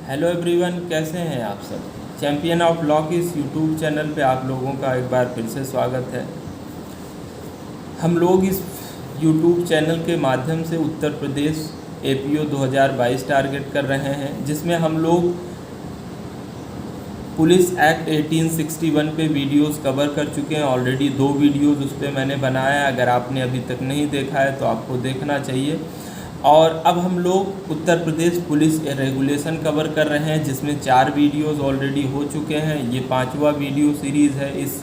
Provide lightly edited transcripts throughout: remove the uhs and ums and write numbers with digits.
Hello everyone, कैसे हैं आप सब। चैंपियन ऑफ लॉ के इस यूट्यूब चैनल पे आप लोगों का एक बार फिर से स्वागत है। हम लोग इस यूट्यूब चैनल के माध्यम से उत्तर प्रदेश एपीओ 2022 टारगेट कर रहे हैं, जिसमें हम लोग पुलिस एक्ट 1861 पे वीडियोस कवर कर चुके हैं। ऑलरेडी 2 वीडियोस उस पर मैंने बनाया है। अगर आपने अभी तक नहीं देखा है तो आपको देखना चाहिए। और अब हम लोग Uttar Pradesh police regulation cover कर रहे हैं, जिसमें 4 वीडियोस ऑलरेडी हो चुके हैं। ये 5वां वीडियो सीरीज़ है इस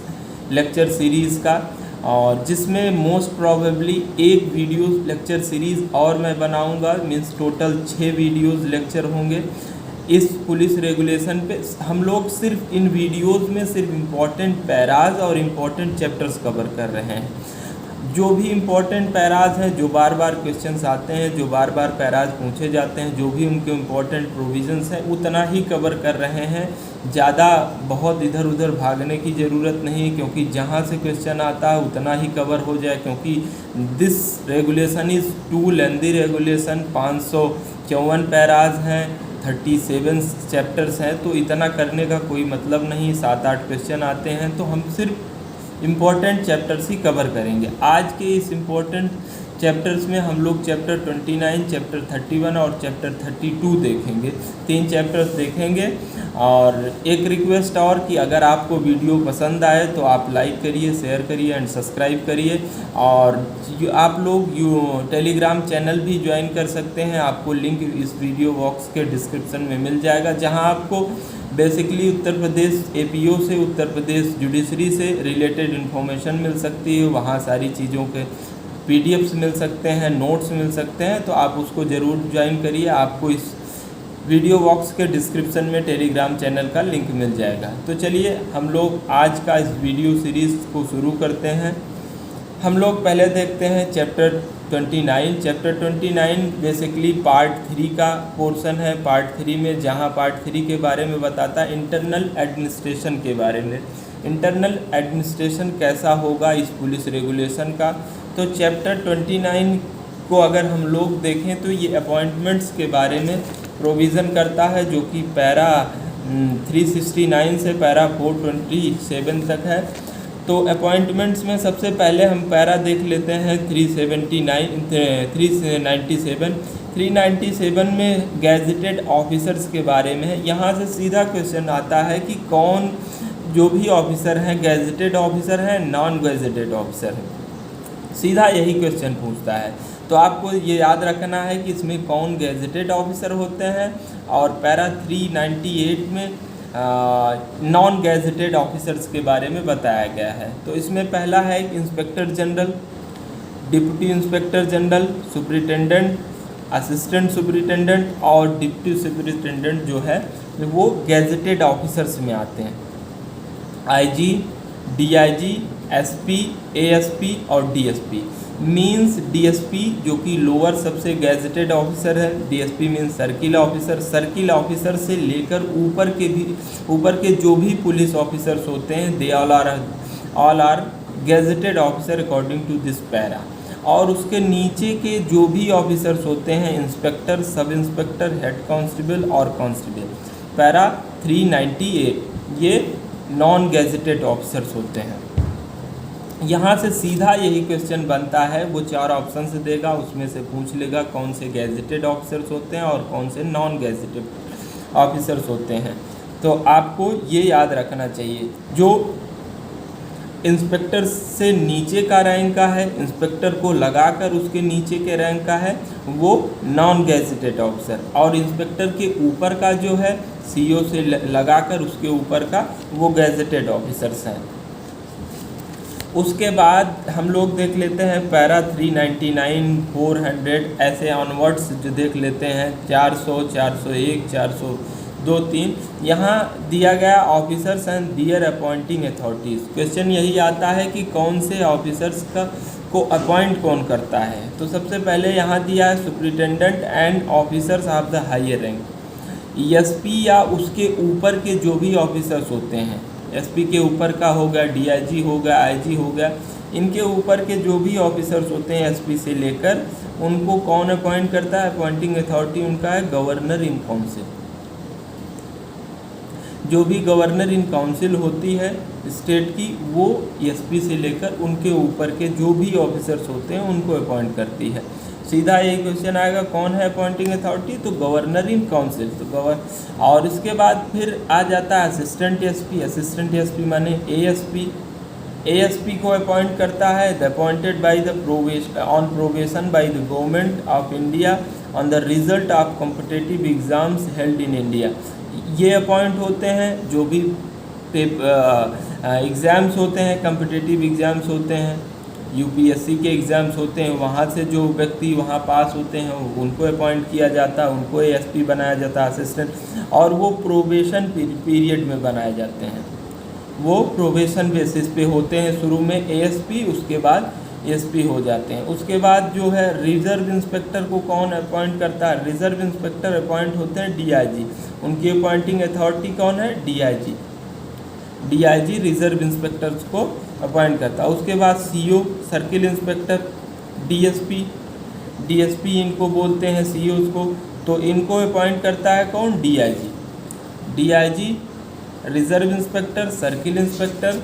लेक्चर सीरीज़ का, और जिसमें मोस्ट प्रोबेबली एक वीडियो लेक्चर सीरीज़ और मैं बनाऊंगा। मीन्स टोटल 6 वीडियोस लेक्चर होंगे इस पुलिस रेगुलेशन पे। हम लोग सिर्फ इन वीडियोस में सिर्फ इम्पॉर्टेंट पैराज और इम्पॉर्टेंट चैप्टर्स कवर कर रहे हैं। जो भी इम्पॉर्टेंट पैराज हैं, जो बार बार क्वेश्चंस आते हैं, जो बार बार पैराज पूछे जाते हैं, जो भी उनके इम्पॉर्टेंट प्रोविजंस हैं, उतना ही कवर कर रहे हैं। ज़्यादा बहुत इधर उधर भागने की ज़रूरत नहीं, क्योंकि जहाँ से क्वेश्चन आता है उतना ही कवर हो जाए। क्योंकि this regulation is too lengthy regulation. 554 paras हैं, 37 चैप्टर्स हैं, तो इतना करने का कोई मतलब नहीं। 7-8 क्वेश्चन आते हैं, तो हम सिर्फ इम्पॉर्टेंट चैप्टर्स ही कवर करेंगे। आज के इस इम्पॉर्टेंट चैप्टर्स में हम लोग चैप्टर 29, चैप्टर 31 और चैप्टर 32 देखेंगे। 3 चैप्टर्स देखेंगे। और एक रिक्वेस्ट और कि अगर आपको वीडियो पसंद आए तो आप लाइक करिए, शेयर करिए एंड सब्सक्राइब करिए। और आप लोग टेलीग्राम चैनल भी ज्वाइन कर सकते हैं। आपको लिंक इस वीडियो बॉक्स के डिस्क्रिप्शन में मिल जाएगा, जहां आपको बेसिकली उत्तर प्रदेश एपीओ से, उत्तर प्रदेश जुडिशरी से रिलेटेड इन्फॉर्मेशन मिल सकती है। वहाँ सारी चीज़ों के पीडीएफ्स मिल सकते हैं, नोट्स मिल सकते हैं, तो आप उसको ज़रूर ज्वाइन करिए। आपको इस वीडियो बॉक्स के डिस्क्रिप्शन में टेलीग्राम चैनल का लिंक मिल जाएगा। तो चलिए हम लोग आज का इस वीडियो सीरीज़ को शुरू करते हैं। हम लोग पहले देखते हैं चैप्टर 29। चैप्टर 29 बेसिकली पार्ट 3 का पोर्शन है। पार्ट 3 में, जहां पार्ट 3 के बारे में बताता है इंटरनल एडमिनिस्ट्रेशन के बारे में। इंटरनल एडमिनिस्ट्रेशन कैसा होगा इस पुलिस रेगुलेशन का। तो चैप्टर 29 को अगर हम लोग देखें तो ये अपॉइंटमेंट्स के बारे में प्रोविज़न करता है, जो कि पैरा 369 से पैरा 427 तक है। तो अपॉइंटमेंट्स में सबसे पहले हम पैरा देख लेते हैं 397 में गैजेटेड ऑफिसर्स के बारे में है। यहाँ से सीधा क्वेश्चन आता है कि कौन जो भी ऑफिसर हैं गैजेटेड ऑफिसर हैं, नॉन गैजेटेड ऑफिसर हैं। सीधा यही क्वेश्चन पूछता है। तो आपको ये याद रखना है कि इसमें कौन गैजेटेड ऑफिसर होते हैं। और पैरा 398 में नॉन गैजेटेड ऑफिसर्स के बारे में बताया गया है। तो इसमें पहला है inspector general, deputy inspector general, superintendent, assistant superintendent और डिप्टी सुपरिटेंडेंट जो है वो गैजेटेड ऑफिसर्स में आते हैं। आईजी, डीआईजी, एसपी, एएसपी और डीएसपी। मीन्स डीएसपी जो कि लोअर सबसे गैजेटेड ऑफिसर है। DSP means circle officer. Circle officer से लेकर ऊपर के जो भी पुलिस ऑफिसर्स होते हैं, they all are gazetted officer according to this para. और उसके नीचे के जो भी ऑफिसर्स होते हैं, inspector, sub inspector, head constable और कांस्टेबल, पैरा 398, ये नॉन गैजेटेड ऑफिसर्स होते हैं। यहाँ से सीधा यही क्वेश्चन बनता है। वो 4 ऑप्शन से देगा, उसमें से पूछ लेगा कौन से गैजेटेड ऑफिसर्स होते हैं और कौन से नॉन गैजेटेड ऑफिसर्स होते हैं। तो आपको ये याद रखना चाहिए। जो इंस्पेक्टर से नीचे का रैंक का है, इंस्पेक्टर को लगाकर उसके नीचे के रैंक का है, वो नॉन गैजेटेड ऑफिसर। और इंस्पेक्टर के ऊपर का जो है, सीओ से लगाकर उसके ऊपर का, वो गैजेटेड ऑफिसर्स हैं। उसके बाद हम लोग देख लेते हैं पैरा 399, 400 ऐसे ऑनवर्ड्स जो देख लेते हैं, 400, 401, 402, 3। यहाँ दिया गया officers and their appointing authorities. Question यही आता है कि कौन से ऑफिसर्स को अपॉइंट कौन करता है। तो सबसे पहले यहाँ दिया है superintendent and officers of the higher rank. SP या उसके ऊपर के जो भी ऑफिसर्स होते हैं, एसपी के ऊपर का होगा, डीआईजी होगा, आईजी होगा, इनके ऊपर के जो भी ऑफिसर्स होते हैं एसपी से लेकर, उनको कौन अपॉइंट करता है? अपॉइंटिंग अथॉरिटी उनका है गवर्नर इन काउंसिल। जो भी गवर्नर इन काउंसिल होती है स्टेट की, वो एसपी से लेकर उनके ऊपर के जो भी ऑफिसर्स होते हैं उनको अपॉइंट करती है। सीधा ये क्वेश्चन आएगा कौन है अपॉइंटिंग अथॉरिटी, तो गवर्नर इन काउंसिल। तो और इसके बाद फिर आ जाता है असिस्टेंट एसपी। असिस्टेंट एसपी माने एएसपी। एएसपी को अपॉइंट करता है the appointed by the on probation by the government of India on the result of competitive exams held in India. ये अपॉइंट होते हैं जो भी एग्ज़ाम्स होते हैं, कॉम्पिटिटिव एग्ज़ाम्स होते हैं, यूपीएससी के एग्ज़ाम्स होते हैं, वहाँ से जो व्यक्ति वहाँ पास होते हैं उनको अपॉइंट किया जाता है, उनको एएसपी बनाया जाता है असिस्टेंट, और वो प्रोबेशन पीरियड में बनाए जाते हैं। वो प्रोबेशन बेसिस पे होते हैं, शुरू में एएसपी, उसके बाद एसपी हो जाते हैं। उसके बाद जो है रिजर्व इंस्पेक्टर को कौन अपॉइंट करता है, रिजर्व इंस्पेक्टर अपॉइंट होते हैं डीआईजी। उनकी अपॉइंटिंग अथॉरिटी कौन है, डीआईजी। डीआईजी रिजर्व इंस्पेक्टर्स को अपॉइंट करता है। उसके बाद CO circle inspector, DSP, DSP इनको बोलते हैं सीओ को, तो इनको अपॉइंट करता है कौन, DIG. DIG reserve inspector, circle inspector.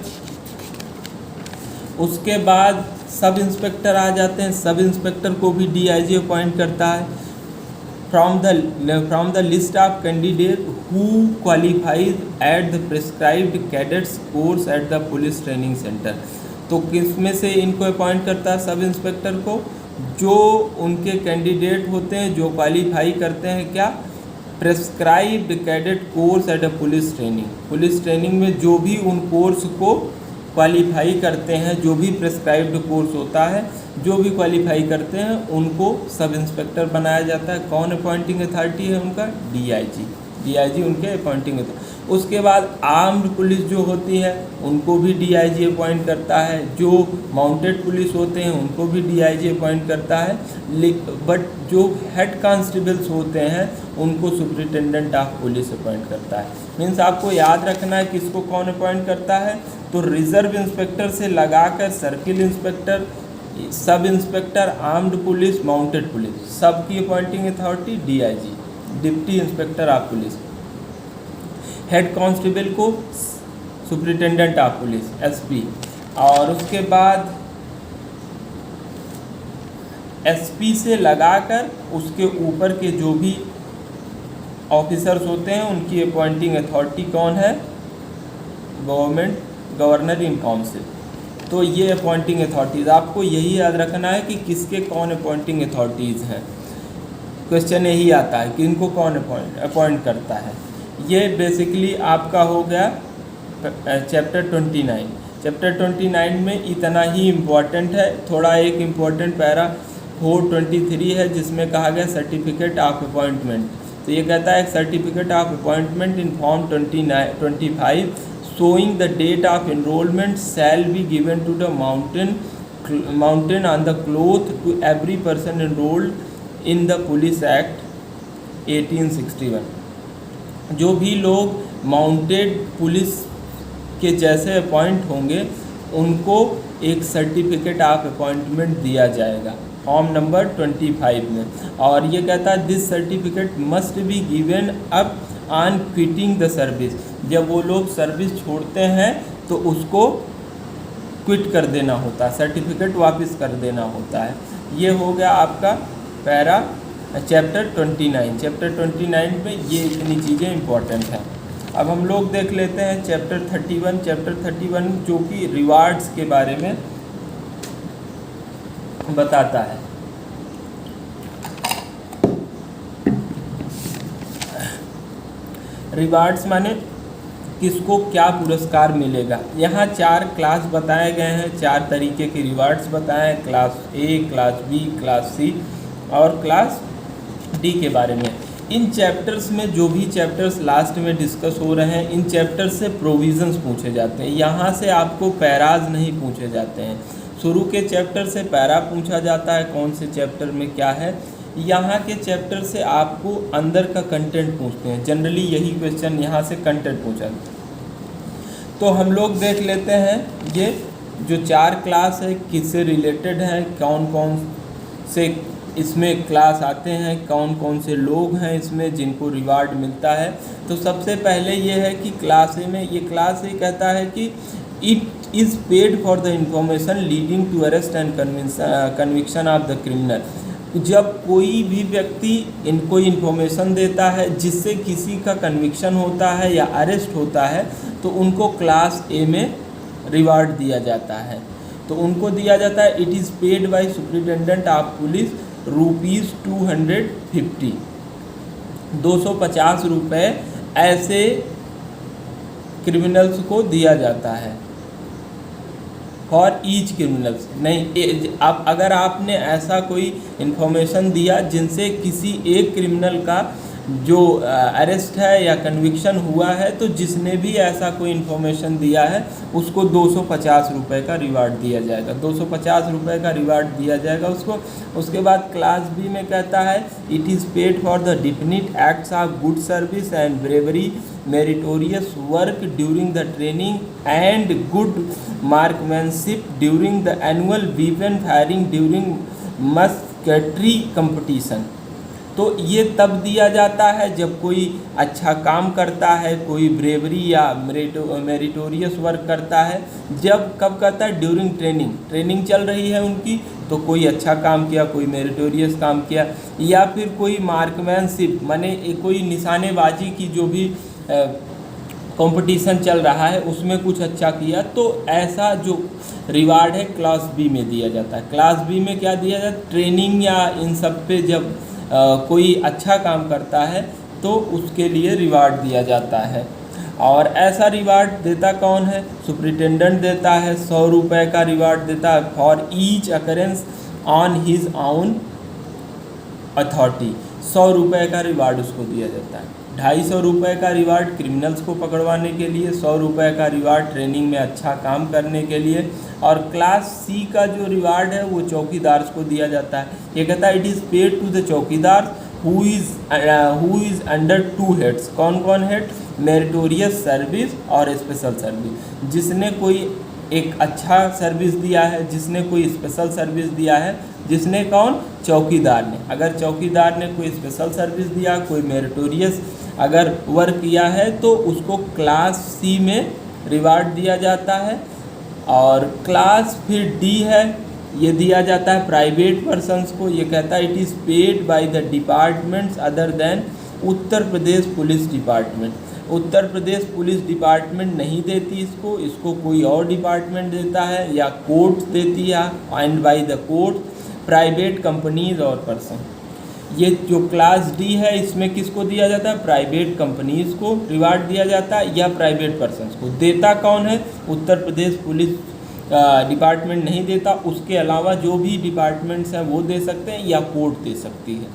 उसके बाद सब इंस्पेक्टर आ जाते हैं, सब इंस्पेक्टर को भी डीआईजी अपॉइंट करता है। From the list of candidate who qualifies at the prescribed cadets course at the police training centre. तो किस में से इनको अपॉइंट करता है सब इंस्पेक्टर को, जो उनके कैंडिडेट होते हैं जो क्वालिफाई करते हैं क्या, prescribed cadet course at a police training. Police training में जो भी उन कोर्स को क्वालिफाई करते हैं, जो भी प्रिस्क्राइब्ड कोर्स होता है, जो भी क्वालिफाई करते हैं उनको सब इंस्पेक्टर बनाया जाता है। कौन अपॉइंटिंग अथॉरिटी है उनका, डीआईजी। डीआईजी उनके अपॉइंटिंग अथॉरिटी। उसके बाद आर्म्ड पुलिस जो होती है उनको भी डीआईजी अपॉइंट करता है। जो माउंटेड पुलिस होते हैं उनको भी डीआईजी अपॉइंट करता है। बट जो हेड कांस्टेबल्स होते हैं उनको सुपरिटेंडेंट ऑफ पुलिस अपॉइंट करता है। मीन्स आपको याद रखना है किसको कौन अपॉइंट करता है, तो रिजर्व इंस्पेक्टर से लगाकर circle inspector, sub inspector, armed police, mounted police, सबकी appointing authority DIG, deputy inspector of police. Head constable को सुपरिटेंडेंट ऑफ पुलिस, एसपी। और उसके बाद एसपी से लगाकर उसके ऊपर के जो भी ऑफिसर्स होते हैं उनकी अपॉइंटिंग अथॉरिटी कौन है, गवर्नर इन काउंसिल। तो ये अपॉइंटिंग अथॉरिटीज़, आपको यही याद रखना है कि किसके कौन अपॉइंटिंग अथॉरिटीज़ हैं। क्वेश्चन यही आता है कि इनको कौन अपॉइंट करता है। ये बेसिकली आपका हो गया चैप्टर 29। चैप्टर 29 में इतना ही इम्पॉर्टेंट है। थोड़ा एक इम्पॉर्टेंट पैरा 423 है जिसमें कहा गया सर्टिफिकेट ऑफ अपॉइंटमेंट। तो ये कहता है certificate of appointment in form 25 showing the date of enrollment shall be given to the mountain on the cloth to every person enrolled in the Police Act 1861। जो भी लोग माउंटेड पुलिस के जैसे appoint होंगे उनको एक सर्टिफिकेट ऑफ अपॉइंटमेंट दिया जाएगा फॉर्म नंबर 25 में। और ये कहता है this certificate must be given up on quitting the service. जब वो लोग सर्विस छोड़ते हैं तो उसको क्विट कर देना होता है, सर्टिफिकेट वापस कर देना होता है। ये हो गया आपका पैरा चैप्टर 29। चैप्टर 29 में ये इतनी चीज़ें इंपॉर्टेंट हैं। अब हम लोग देख लेते हैं चैप्टर 31। चैप्टर 31 जो कि रिवार्ड्स के बारे में बताता है। रिवार्ड्स माने किसको क्या पुरस्कार मिलेगा। यहाँ 4 क्लास बताए गए हैं, 4 तरीके के रिवार्ड्स बताए हैं, class A, class B, class C और क्लास डी के बारे में। इन चैप्टर्स में जो भी चैप्टर्स लास्ट में डिस्कस हो रहे हैं, इन चैप्टर्स से प्रोविज़न्स पूछे जाते हैं। यहाँ से आपको पैराज नहीं पूछे जाते हैं। शुरू के चैप्टर से पैरा पूछा जाता है, कौन से चैप्टर में क्या है। यहाँ के चैप्टर से आपको अंदर का कंटेंट पूछते हैं। जनरली यही क्वेश्चन यहाँ से कंटेंट पूछा। तो हम लोग देख लेते हैं ये जो 4 क्लास है किससे रिलेटेड हैं, कौन कौन से इसमें क्लास आते हैं, कौन कौन से लोग हैं इसमें जिनको रिवार्ड मिलता है। तो सबसे पहले ये है कि क्लास ए में, ये क्लास ए कहता है कि it is paid for the information leading to arrest and conviction of the criminal. जब कोई भी व्यक्ति इनको इन्फॉर्मेशन देता है जिससे किसी का कन्विक्शन होता है या अरेस्ट होता है, तो उनको क्लास ए में रिवार्ड दिया जाता है। तो उनको दिया जाता है, it is paid by superintendent of police ₹250, 250 रुपये ऐसे क्रिमिनल्स को दिया जाता है फॉर ईच क्रिमिनल्स। नहीं, अब अगर आपने ऐसा कोई इन्फॉर्मेशन दिया जिनसे किसी एक क्रिमिनल का जो अरेस्ट है या कन्विक्शन हुआ है, तो जिसने भी ऐसा कोई इन्फॉर्मेशन दिया है उसको 250 रुपये का रिवार्ड दिया जाएगा, 250 रुपये का रिवार्ड दिया जाएगा उसको। उसके बाद क्लास बी में कहता है, it is paid for the definite acts of good service and bravery meritorious work during the training and good marksmanship during the annual weapon firing during musketry competition. तो ये तब दिया जाता है जब कोई अच्छा काम करता है, कोई ब्रेवरी या मेरिटोरियस वर्क करता है। जब कब करता है? ड्यूरिंग ट्रेनिंग चल रही है उनकी, तो कोई अच्छा काम किया, कोई मेरिटोरियस काम किया, या फिर कोई मार्कमैनशिप माने कोई निशानेबाजी की जो भी कंपटीशन चल रहा है उसमें कुछ अच्छा किया, तो ऐसा जो रिवार्ड है क्लास बी में दिया जाता है। क्लास बी में क्या दिया जाता है? ट्रेनिंग या इन सब पे जब कोई अच्छा काम करता है तो उसके लिए रिवार्ड दिया जाता है। और ऐसा रिवार्ड देता कौन है? सुप्रिटेंडेंट देता है। 100 रुपये का रिवार्ड देता है for each occurrence on his on authority. 100 रुपये का रिवार्ड उसको दिया जाता है। 250 रुपये का रिवार्ड क्रिमिनल्स को पकड़वाने के लिए, 100 रुपये का रिवार्ड ट्रेनिंग में अच्छा काम करने के लिए। और क्लास सी का जो रिवार्ड है वो चौकीदार को दिया जाता है। ये कहता है, it is paid to the chowkidar who is under 2 heads. कौन कौन हेड? मेरिटोरियस सर्विस और स्पेशल सर्विस। जिसने कोई एक अच्छा सर्विस दिया है, जिसने कोई स्पेशल सर्विस दिया है, जिसने कौन? चौकीदार ने। अगर चौकीदार ने कोई स्पेशल सर्विस दिया, कोई मेरिटोरियस अगर वर्क किया है, तो उसको क्लास सी में रिवार्ड दिया जाता है। और क्लास फिर डी है, ये दिया जाता है प्राइवेट पर्सन्स को। ये कहता है, it is paid by the departments other than Uttar Pradesh police department. Uttar Pradesh police department नहीं देती इसको कोई और डिपार्टमेंट देता है या कोर्ट देती है, and by the court, private companies और पर्सन। ये जो क्लास डी है इसमें किसको दिया जाता है? प्राइवेट कंपनीज को रिवार्ड दिया जाता है या प्राइवेट पर्सन्स को। देता कौन है? उत्तर प्रदेश पुलिस डिपार्टमेंट नहीं देता, उसके अलावा जो भी डिपार्टमेंट्स हैं वो दे सकते हैं या कोर्ट दे सकती है।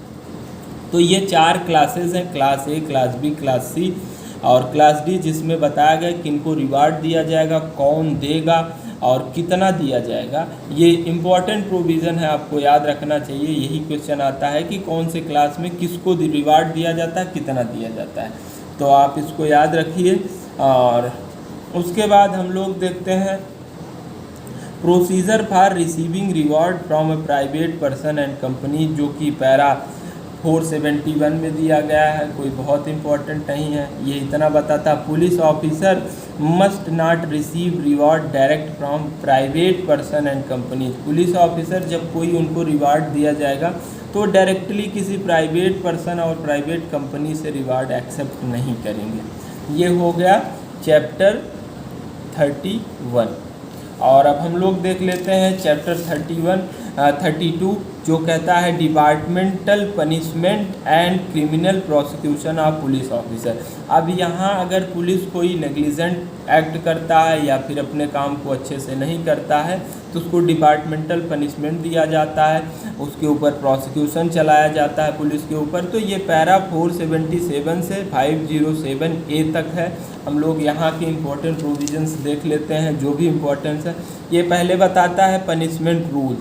तो ये 4 क्लासेस हैं, class A, class B, class C और क्लास डी, जिसमें बताया गया किनको रिवार्ड दिया जाएगा, कौन देगा और कितना दिया जाएगा। ये इम्पॉर्टेंट प्रोविज़न है, आपको याद रखना चाहिए। यही क्वेश्चन आता है कि कौन से क्लास में किसको रिवार्ड दिया जाता है, कितना दिया जाता है, तो आप इसको याद रखिए। और उसके बाद हम लोग देखते हैं procedure for receiving reward from A private person and company, जो कि पैरा 471 में दिया गया है, कोई बहुत इम्पोर्टेंट नहीं है। ये इतना बताता, police officer must not receive reward direct from private person and companies. Police officer जब कोई उनको रिवार्ड दिया जाएगा तो डायरेक्टली किसी प्राइवेट पर्सन और प्राइवेट कंपनी से रिवार्ड एक्सेप्ट नहीं करेंगे। ये हो गया चैप्टर 31। और अब हम लोग देख लेते हैं चैप्टर 32 जो कहता है departmental punishment and criminal prosecution of police officer. अब यहाँ अगर पुलिस कोई नेग्लिजेंट एक्ट करता है या फिर अपने काम को अच्छे से नहीं करता है तो उसको डिपार्टमेंटल पनिशमेंट दिया जाता है, उसके ऊपर प्रोसिक्यूशन चलाया जाता है पुलिस के ऊपर। तो ये पैरा 477 से 507A तक है। हम लोग यहाँ के इम्पोर्टेंट प्रोविजंस देख लेते हैं जो भी इम्पोर्टेंस है। ये पहले बताता है पनिशमेंट रूल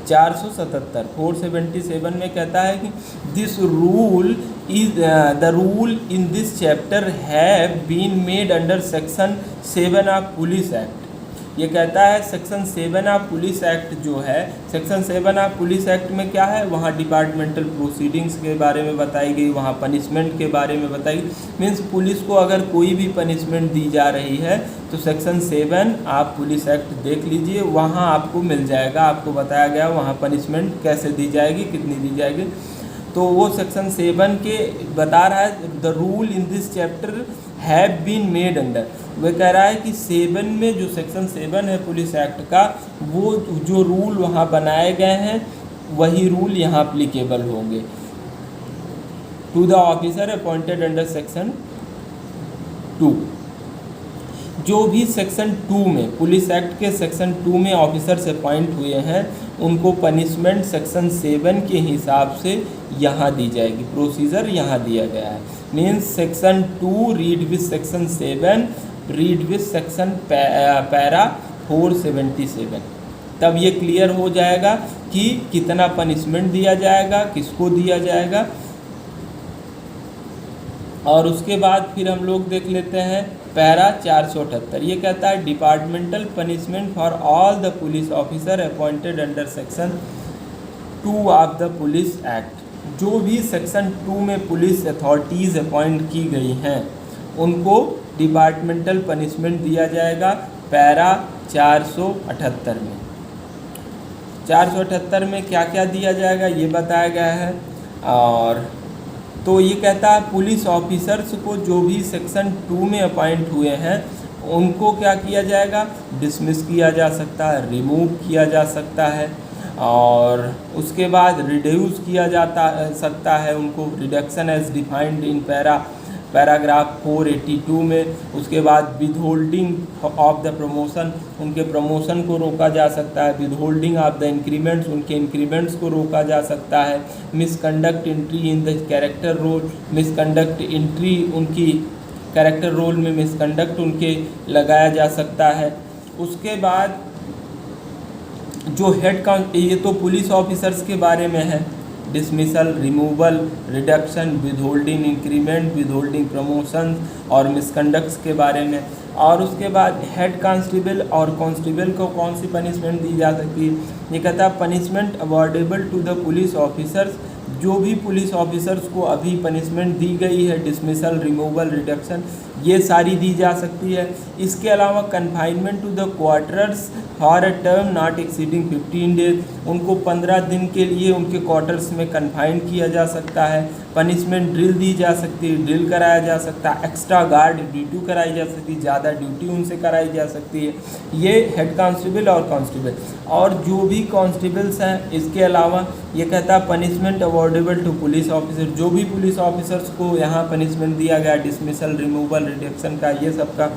477 477 में कहता है कि this rule is the rule in this chapter have been made under section 7 of police act. ये कहता है सेक्शन 7 ऑफ पुलिस एक्ट जो है, सेक्शन 7 ऑफ पुलिस एक्ट में क्या है, वहाँ डिपार्टमेंटल प्रोसीडिंग्स के बारे में बताई गई, वहाँ पनिशमेंट के बारे में बताई गई। मीन्स पुलिस को अगर कोई भी पनिशमेंट दी जा रही है तो सेक्शन 7 आप पुलिस एक्ट देख लीजिए, वहाँ आपको मिल जाएगा, आपको बताया गया वहाँ पनिशमेंट कैसे दी जाएगी, कितनी दी जाएगी। तो वो सेक्शन 7 के बता रहा है the rule in this chapter have been made under. वह कह रहा है कि 7 में जो सेक्शन 7 है पुलिस एक्ट का, वो जो रूल वहाँ बनाए गए हैं वही रूल यहाँ अप्लीकेबल होंगे to the officer appointed under section 2। जो भी सेक्शन 2 में, पुलिस एक्ट के सेक्शन 2 में ऑफिसर्स अपॉइंट हुए हैं उनको पनिशमेंट सेक्शन 7 के हिसाब से यहाँ दी जाएगी, प्रोसीजर यहाँ दिया गया है। Means section 2 read with section 7 read with section para 477, तब ये क्लियर हो जाएगा कि कितना पनिशमेंट दिया जाएगा, किसको दिया जाएगा। और उसके बाद फिर हम लोग देख लेते हैं पैरा 478। ये कहता है departmental punishment for all the police officer appointed under section 2 of the police act. जो भी सेक्शन 2 में पुलिस अथॉरिटीज़ अपॉइंट की गई हैं उनको डिपार्टमेंटल पनिशमेंट दिया जाएगा पैरा 478 में। 478 में क्या क्या दिया जाएगा ये बताया गया है। और तो ये कहता है पुलिस ऑफिसर्स को जो भी सेक्शन 2 में अपॉइंट हुए हैं उनको क्या किया जाएगा, डिसमिस किया जा सकता है, रिमूव किया जा सकता है, और उसके बाद रिड्यूस किया सकता है उनको, reduction as defined in paragraph 482 में। उसके बाद विदहोल्डिंग ऑफ द प्रमोशन, उनके प्रमोशन को रोका जा सकता है, विदहोल्डिंग ऑफ द इंक्रीमेंट्स, उनके इंक्रीमेंट्स को रोका जा सकता है, misconduct entry in the character roll, misconduct entry उनकी कैरेक्टर रोल में मिसकंडक्ट उनके लगाया जा सकता है। उसके बाद जो ये तो पुलिस ऑफिसर्स के बारे में है, dismissal, removal, reduction, withholding increment, withholding promotion और मिसकंडक्ट्स के बारे में। और उसके बाद हेड कांस्टेबल और कांस्टेबल को कौन सी पनिशमेंट दी जा सकती है, ये कहता है punishment awardable to the police officers. जो भी पुलिस ऑफिसर्स को अभी पनिशमेंट दी गई है, डिसमिसल, रिमूवल, रिडक्शन, ये सारी दी जा सकती है। इसके अलावा confinement to the quarters for a term not exceeding 15 days, उनको 15 दिन के लिए उनके क्वार्टर्स में कन्फाइन किया जा सकता है। पनिशमेंट ड्रिल दी जा सकती है, ड्रिल कराया जा सकता है, एक्स्ट्रा गार्ड ड्यूटी कराई जा सकती है, ज़्यादा ड्यूटी उनसे कराई जा सकती है। ये हेड कांस्टेबल और कांस्टेबल। और जो भी कांस्टेबल्स हैं इसके अलावा ये कहता है punishment awardable to police officer, जो भी पुलिस ऑफिसर्स को यहाँ पनिशमेंट दिया गया डिसमिसल, रिमूवल, रिडक्शन का, ये सब का।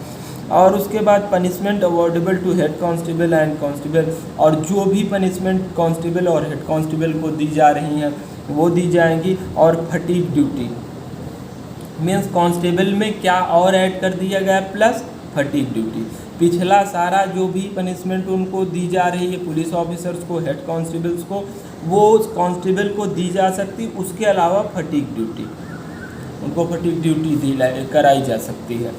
और उसके बाद punishment awardable to head constable and constable, और जो भी पनिशमेंट कांस्टेबल और हेड कांस्टेबल को दी जा रही हैं वो दी जाएंगी। और फटीग ड्यूटी मीन्स कांस्टेबल में क्या और ऐड कर दिया गया प्लस फटीग ड्यूटी। पिछला सारा जो भी पनिशमेंट उनको दी जा रही है पुलिस ऑफिसर्स को, हेड कांस्टेबल्स को, वो उस कांस्टेबल को दी जा सकती, उसके अलावा फटीग ड्यूटी, उनको फटीग ड्यूटी कराई जा सकती है।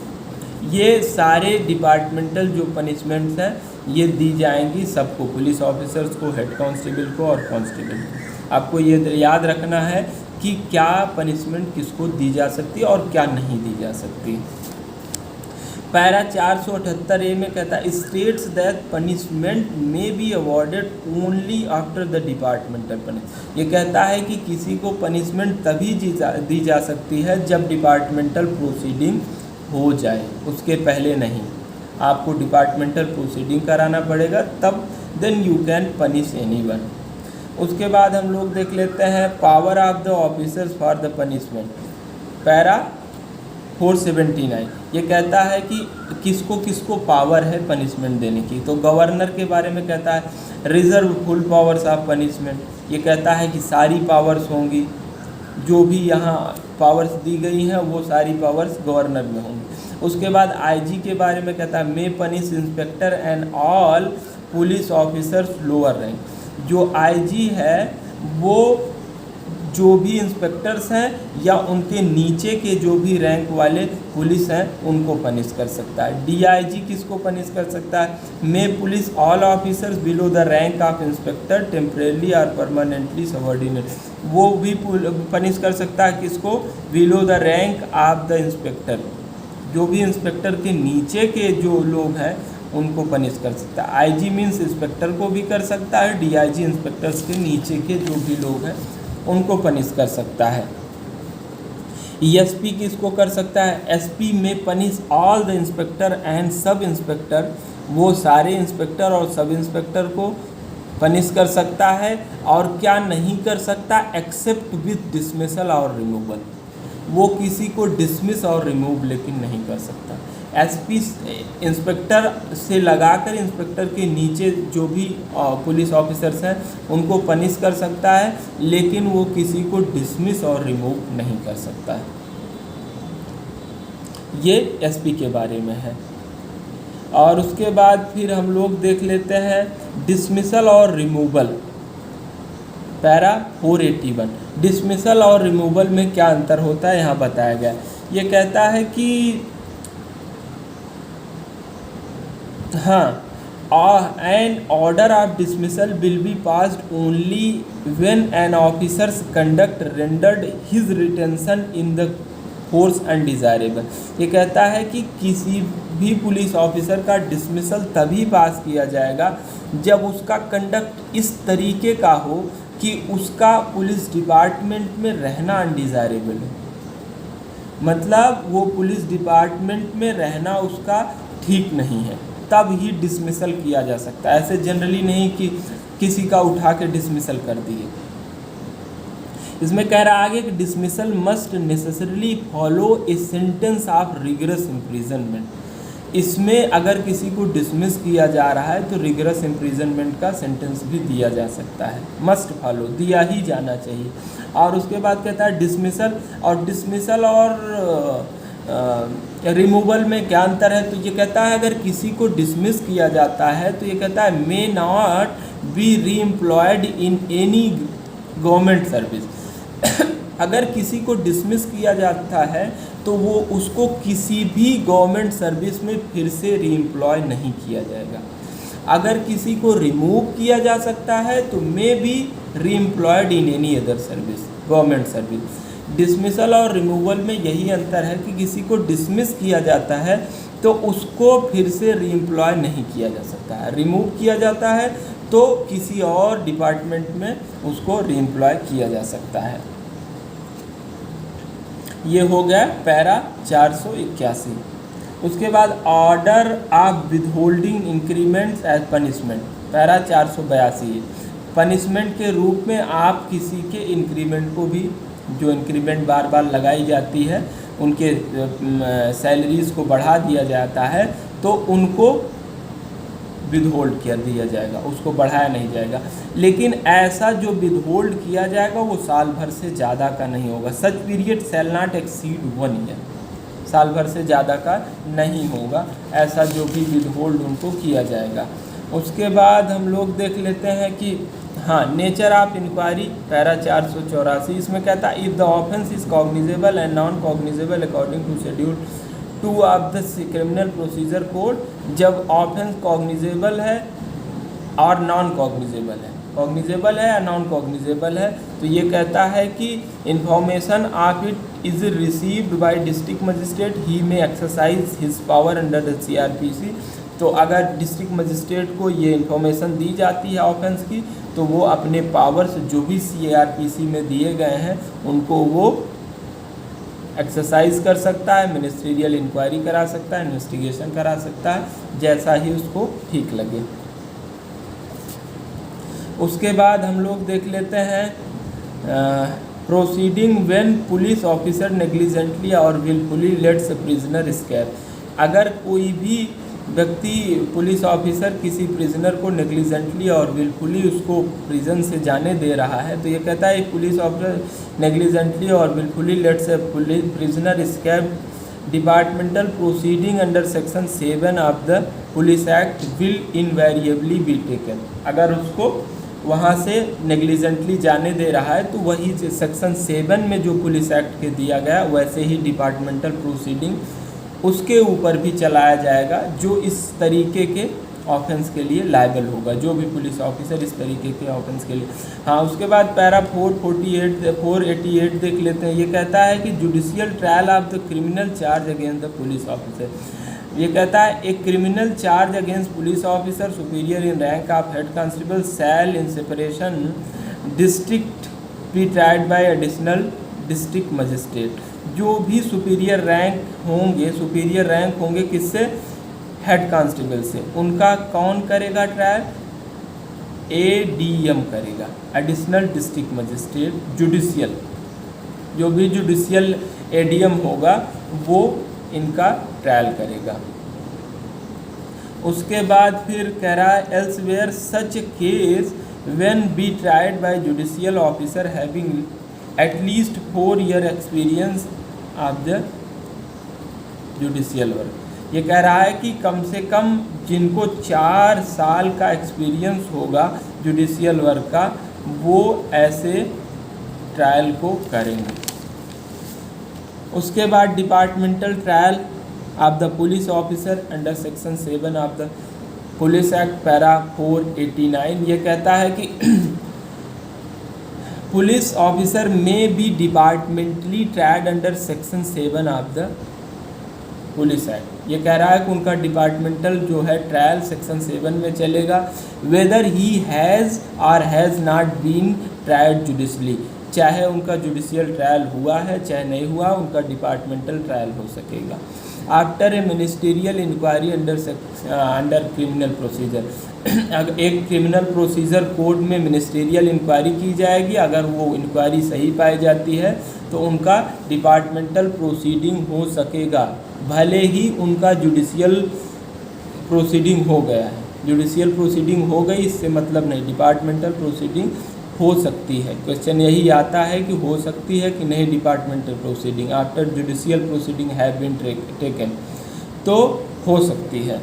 ये सारे डिपार्टमेंटल जो पनिशमेंट्स हैं ये दी जाएंगी सबको, पुलिस ऑफिसर्स को, हेड कांस्टेबल को और कांस्टेबल को। आपको ये याद रखना है कि क्या पनिशमेंट किसको दी जा सकती है और क्या नहीं दी जा सकती। पैरा 478A में कहता है स्टेट्स दैट पनिशमेंट में be awarded only after the departmental punishment. ये कहता है कि किसी को पनिशमेंट तभी दी जा सकती है जब डिपार्टमेंटल प्रोसीडिंग हो जाए, उसके पहले नहीं। आपको डिपार्टमेंटल प्रोसीडिंग कराना पड़ेगा तब then you can punish anyone. उसके बाद हम लोग देख लेते हैं power of the officers for the punishment, para 479। ये कहता है कि किसको किसको पावर है पनिशमेंट देने की। तो गवर्नर के बारे में कहता है reserve full powers of punishment. ये कहता है कि सारी पावर्स होंगी, जो भी यहाँ पावर्स दी गई हैं वो सारी पावर्स गवर्नर में होंगी। उसके बाद आईजी के बारे में कहता है may punish inspector and all police officers lower rank. जो आईजी है वो जो भी इंस्पेक्टर्स हैं या उनके नीचे के जो भी रैंक वाले पुलिस हैं उनको पनिश कर सकता है। डीआईजी किसको पनिश कर सकता है? May police all officers below the rank of inspector temporarily और परमानेंटली सबऑर्डिनेट, वो भी पनिश कर सकता है किसको? Below the rank of the inspector, जो भी इंस्पेक्टर के नीचे के जो लोग हैं उनको पनिश कर सकता है। आईजी मीन्स इंस्पेक्टर को भी कर सकता है, डीआईजी इंस्पेक्टर्स के नीचे के जो भी लोग हैं उनको पनिश कर सकता है। एसपी किसको कर सकता है? एसपी में punish all the inspector and sub inspector, वो सारे इंस्पेक्टर और सब इंस्पेक्टर को पनिश कर सकता है। और क्या नहीं कर सकता? एक्सेप्ट विथ डिसमिसल और रिमूवल, वो किसी को डिसमिस और रिमूव लेकिन नहीं कर सकता। एसपी इंस्पेक्टर से लगाकर इंस्पेक्टर के नीचे जो भी पुलिस ऑफिसर्स हैं उनको पनिश कर सकता है, लेकिन वो किसी को डिसमिस और रिमूव नहीं कर सकता है। ये एसपी के बारे में है। और उसके बाद फिर हम लोग देख लेते हैं डिसमिसल और रिमूवल, पैरा 481। डिसमिसल और रिमूवल में क्या अंतर होता है यहाँ बताया गया। ये कहता है कि हाँ, an order of dismissal will be passed only when an officer's conduct rendered his retention in the force undesirable। ये कहता है कि किसी भी पुलिस ऑफिसर का डिसमिसल तभी पास किया जाएगा जब उसका कंडक्ट इस तरीके का हो कि उसका पुलिस डिपार्टमेंट में रहना अनडिज़ायरेबल है, मतलब वो पुलिस डिपार्टमेंट में रहना उसका ठीक नहीं है, तब ही डिसमिसल किया जा सकता है। ऐसे जनरली नहीं कि किसी का उठा के डिसमिसल कर दिए। इसमें कह रहा आगे कि dismissal must necessarily follow a sentence of rigorous imprisonment. इसमें अगर किसी को डिसमिस किया जा रहा है तो रिगरस इम्प्रिजनमेंट का सेंटेंस भी दिया जा सकता है, मस्ट फॉलो, दिया ही जाना चाहिए। और उसके बाद कहता है डिसमिसल और रिमूवल में क्या अंतर है? तो ये कहता है अगर किसी को डिसमिस किया जाता है तो ये कहता है may not be reemployed in any government service. अगर किसी को डिसमिस किया जाता है तो वो उसको किसी भी गवर्नमेंट सर्विस में फिर से रीएम्प्लॉय नहीं किया जाएगा। अगर किसी को रिमूव किया जा सकता है तो may be reemployed in any other service, government service. Dismissal और रिमूवल में यही अंतर है कि किसी को डिसमिस किया जाता है तो उसको फिर से रीएम्प्लॉय नहीं किया जा सकता है, रिमूव किया जाता है तो किसी और डिपार्टमेंट में उसको रीएम्प्लॉय किया जा सकता है। ये हो गया पैरा 481। उसके बाद order of withholding increments as punishment, para 482। Punishment के रूप में आप किसी के इंक्रीमेंट को भी, जो इंक्रीमेंट बार बार लगाई जाती है, उनके सैलरीज़ को बढ़ा दिया जाता है तो उनको विदहोल्ड कर दिया जाएगा, उसको बढ़ाया नहीं जाएगा। लेकिन ऐसा जो विदहोल्ड किया जाएगा वो साल भर से ज़्यादा का नहीं होगा। Such period shall not exceed 1 year, साल भर से ज़्यादा का नहीं होगा ऐसा जो भी विदहोल्ड उनको किया जाएगा। उसके बाद हम लोग देख लेते हैं कि हाँ, नेचर ऑफ इंक्वायरी, पैरा 484। इसमें कहता है if the offence is cognizable and non cognizable according to schedule 2 of the criminal procedure code, जब ऑफेंस कॉग्निजेबल है और नॉन कॉग्निजेबल है, कॉग्निजेबल है या नॉन कॉग्निजेबल है, तो ये कहता है कि information of it is received by district magistrate, he may exercise his power under the CRPC। तो अगर डिस्ट्रिक्ट मजिस्ट्रेट को ये इन्फॉर्मेशन दी जाती है ऑफेंस की तो वो अपने पावर्स जो भी CRPC में दिए गए हैं उनको वो एक्सरसाइज कर सकता है, मिनिस्ट्रियल इंक्वायरी करा सकता है, इन्वेस्टिगेशन करा सकता है, जैसा ही उसको ठीक लगे। उसके बाद हम लोग देख लेते हैं proceeding when police officer negligently और wilfully lets a prisoner escape. अगर कोई भी व्यक्ति, पुलिस ऑफिसर किसी प्रिजनर को नेग्लिजेंटली और विलफुली उसको प्रिजन से जाने दे रहा है तो ये कहता है पुलिस ऑफिसर नेग्लिजेंटली और wilfully lets a prisoner escape, departmental proceeding under section 7 of the police act will invariably be taken. अगर उसको वहाँ से नेग्लिजेंटली जाने दे रहा है, तो वही सेक्शन 7 में जो पुलिस एक्ट के दिया गया वैसे ही डिपार्टमेंटल प्रोसीडिंग उसके ऊपर भी चलाया जाएगा, जो इस तरीके के ऑफेंस के लिए लायबल होगा, जो भी पुलिस ऑफिसर इस तरीके के ऑफेंस के लिए। हाँ, उसके बाद पैरा 488 देख लेते हैं। ये कहता है कि judicial trial of the criminal charge against the police officer. ये कहता है एक criminal charge against police officer superior in rank of head constable shall in separation district be tried by additional district magistrate. जो भी superior rank होंगे किससे? Head constable से। उनका कौन करेगा ट्रायल? ADM करेगा, एडिशनल डिस्ट्रिक्ट मजिस्ट्रेट। जुडिशियल, जो भी जुडिशियल ADM होगा वो इनका ट्रायल करेगा। उसके बाद फिर कह रहा है elsewhere such case when B tried bye judicial officer having at least 4 year experience of the judicial work. ये कह रहा है कि कम से कम जिनको 4 साल का एक्सपीरियंस होगा जुडिशियल वर्क का, वो ऐसे ट्रायल को करेंगे। उसके बाद departmental trial of the police officer under section 7 of the police act para 489। ये कहता है कि police officer may be departmentally tried under section 7 of the police act. ये कह रहा है कि उनका डिपार्टमेंटल जो है ट्रायल सेक्शन 7 में चलेगा, whether he has or has not been tried judicially. चाहे उनका जुडिशियल ट्रायल हुआ है चाहे नहीं हुआ, उनका डिपार्टमेंटल ट्रायल हो सकेगा। After a ministerial inquiry under criminal procedure. अगर एक क्रिमिनल प्रोसीजर कोड में मिनिस्टीरियल इंक्वायरी की जाएगी, अगर वो इंक्वायरी सही पाई जाती है तो उनका डिपार्टमेंटल प्रोसीडिंग हो सकेगा, भले ही उनका जुडिशियल प्रोसीडिंग हो गया है। जुडिशियल प्रोसीडिंग हो गई इससे मतलब नहीं, डिपार्टमेंटल प्रोसीडिंग हो सकती है। क्वेश्चन यही आता है कि हो सकती है कि नहीं departmental proceeding after judicial proceeding have been taken, तो हो सकती है।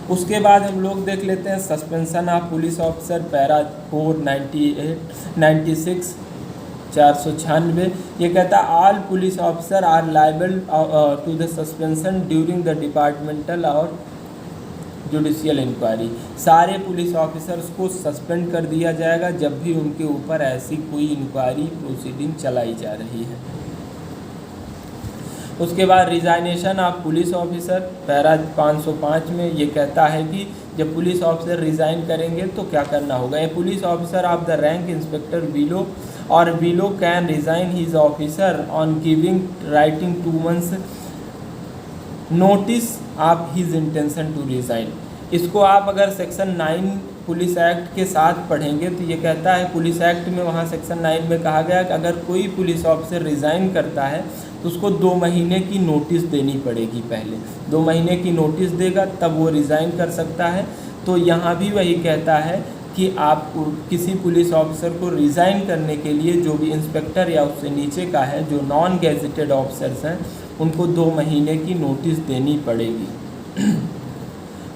उसके बाद हम लोग देख लेते हैं suspension of police officer para 496 496। ये कहता है all police officer are liable to the suspension during the departmental or judicial inquiry. सारे पुलिस ऑफिसर्स को सस्पेंड कर दिया जाएगा जब भी उनके ऊपर ऐसी कोई इंक्वायरी प्रोसीडिंग चलाई जा रही है। उसके बाद resignation of police officer para 505 में ये कहता है कि जब पुलिस ऑफिसर रिज़ाइन करेंगे तो क्या करना होगा। A police officer of the rank inspector below और below can resign his officer on giving writing 2 months notice of his intention to resign. इसको आप अगर सेक्शन 9 पुलिस एक्ट के साथ पढ़ेंगे तो ये कहता है, पुलिस एक्ट में वहाँ सेक्शन 9 में कहा गया कि अगर कोई पुलिस ऑफिसर रिज़ाइन करता है तो उसको 2 महीने की नोटिस देनी पड़ेगी। पहले 2 महीने की नोटिस देगा तब वो रिज़ाइन कर सकता है। तो यहाँ भी वही कहता है कि आप किसी पुलिस ऑफिसर को रिज़ाइन करने के लिए जो भी इंस्पेक्टर या उससे नीचे का है, जो नॉन गैजेटेड ऑफिसर्स हैं, उनको 2 महीने की नोटिस देनी पड़ेगी।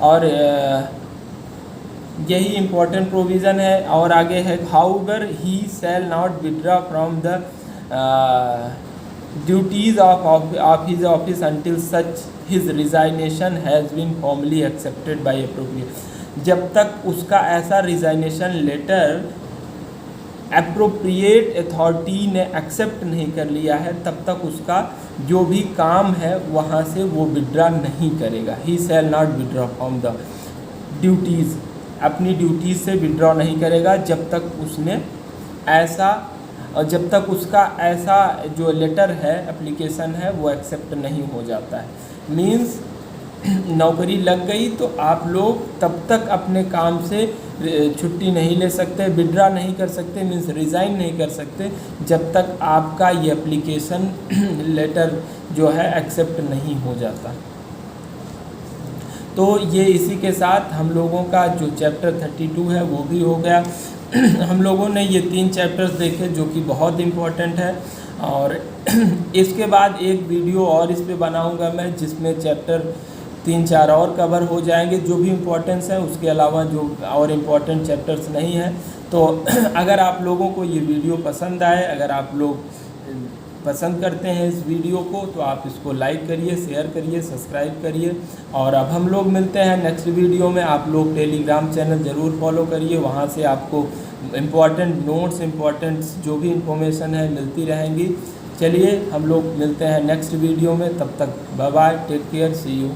और यही इम्पोर्टेंट प्रोविज़न है। और आगे है however he shall not withdraw from the duties of his office until such his resignation has been formally accepted by appropriate। जब तक उसका ऐसा रिज़ाइनेशन लेटर अप्रोप्रिएट अथॉरिटी ने एक्सेप्ट नहीं कर लिया है तब तक उसका जो भी काम है वहाँ से वो विड्रॉ नहीं करेगा। He shall not withdraw from the duties, अपनी ड्यूटीज़ से विड्रॉ नहीं करेगा जब तक उसने ऐसा, और जब तक उसका ऐसा जो लेटर है, एप्लीकेशन है, वो एक्सेप्ट नहीं हो जाता है। मीन्स नौकरी लग गई तो आप लोग तब तक अपने काम से छुट्टी नहीं ले सकते, विड्रॉ नहीं कर सकते, मीन्स रिज़ाइन नहीं कर सकते जब तक आपका ये एप्लीकेशन लेटर जो है एक्सेप्ट नहीं हो जाता। तो ये इसी के साथ हम लोगों का जो चैप्टर 32 है वो भी हो गया। हम लोगों ने ये 3 चैप्टर्स देखे जो कि बहुत इम्पोर्टेंट है। और इसके बाद एक वीडियो और इस पे बनाऊंगा मैं, जिसमें चैप्टर 3-4 और कवर हो जाएंगे जो भी इम्पोर्टेंस है, उसके अलावा जो और इम्पोर्टेंट चैप्टर्स नहीं हैं। तो अगर आप लोगों को ये वीडियो पसंद आए, अगर आप लोग पसंद करते हैं इस वीडियो को, तो आप इसको लाइक करिए, शेयर करिए, सब्सक्राइब करिए। और अब हम लोग मिलते हैं नेक्स्ट वीडियो में। आप लोग टेलीग्राम चैनल ज़रूर फॉलो करिए, वहाँ से आपको इम्पॉर्टेंट नोट्स, इम्पॉर्टेंट जो भी इंफॉर्मेशन है मिलती रहेंगी। चलिए हम लोग मिलते हैं नेक्स्ट वीडियो में, तब तक bye bye, take care, see you.